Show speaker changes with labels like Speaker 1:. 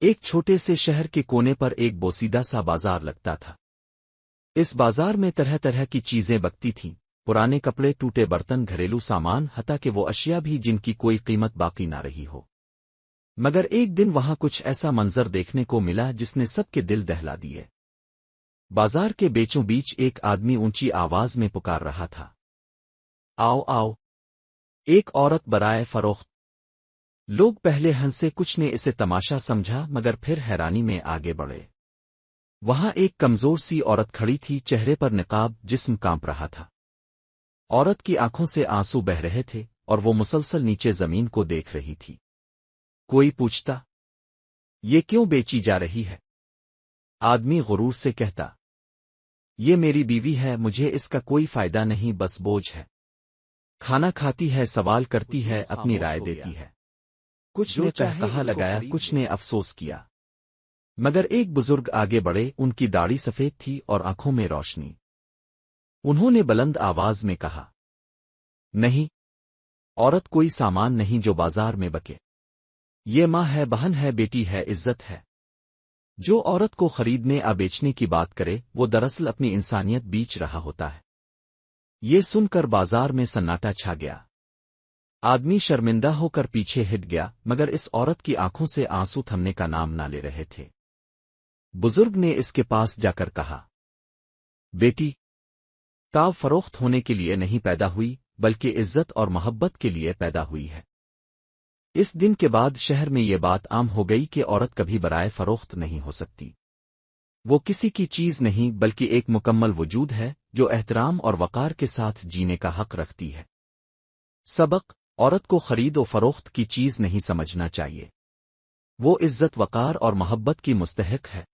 Speaker 1: ایک چھوٹے سے شہر کے کونے پر ایک بوسیدہ سا بازار لگتا تھا۔ اس بازار میں طرح طرح کی چیزیں بکتی تھیں، پرانے کپڑے، ٹوٹے برتن، گھریلو سامان، حتیٰ کہ وہ اشیاء بھی جن کی کوئی قیمت باقی نہ رہی ہو۔ مگر ایک دن وہاں کچھ ایسا منظر دیکھنے کو ملا جس نے سب کے دل دہلا دیے۔ بازار کے بیچوں بیچ ایک آدمی اونچی آواز میں پکار رہا تھا، آؤ آؤ، ایک عورت برائے فروخت۔ لوگ پہلے ہنسے، کچھ نے اسے تماشا سمجھا، مگر پھر حیرانی میں آگے بڑھے۔ وہاں ایک کمزور سی عورت کھڑی تھی، چہرے پر نقاب، جسم کانپ رہا تھا۔ عورت کی آنکھوں سے آنسو بہہ رہے تھے اور وہ مسلسل نیچے زمین کو دیکھ رہی تھی۔ کوئی پوچھتا، یہ کیوں بیچی جا رہی ہے؟ آدمی غرور سے کہتا، یہ میری بیوی ہے، مجھے اس کا کوئی فائدہ نہیں، بس بوجھ ہے۔ کھانا کھاتی ہے، سوال کرتی ہے، اپنی رائے دیتی ہے۔ کچھ نے کہا لگایا، کچھ نے افسوس کیا، مگر ایک بزرگ آگے بڑھے، ان کی داڑھی سفید تھی اور آنکھوں میں روشنی۔ انہوں نے بلند آواز میں کہا، نہیں، عورت کوئی سامان نہیں جو بازار میں بکے۔ یہ ماں ہے، بہن ہے، بیٹی ہے، عزت ہے۔ جو عورت کو خریدنے یا بیچنے کی بات کرے، وہ دراصل اپنی انسانیت بیچ رہا ہوتا ہے۔ یہ سن کر بازار میں سناٹا چھا گیا۔ آدمی شرمندہ ہو کر پیچھے ہٹ گیا، مگر اس عورت کی آنکھوں سے آنسو تھمنے کا نام نہ لے رہے تھے۔ بزرگ نے اس کے پاس جا کر کہا، بیٹی، تاؤ فروخت ہونے کے لیے نہیں پیدا ہوئی، بلکہ عزت اور محبت کے لیے پیدا ہوئی ہے۔ اس دن کے بعد شہر میں یہ بات عام ہو گئی کہ عورت کبھی برائے فروخت نہیں ہو سکتی۔ وہ کسی کی چیز نہیں، بلکہ ایک مکمل وجود ہے جو احترام اور وقار کے ساتھ جینے کا حق رکھتی ہے۔ سبق: عورت کو خرید و فروخت کی چیز نہیں سمجھنا چاہیے۔ وہ عزت، وقار اور محبت کی مستحق ہے۔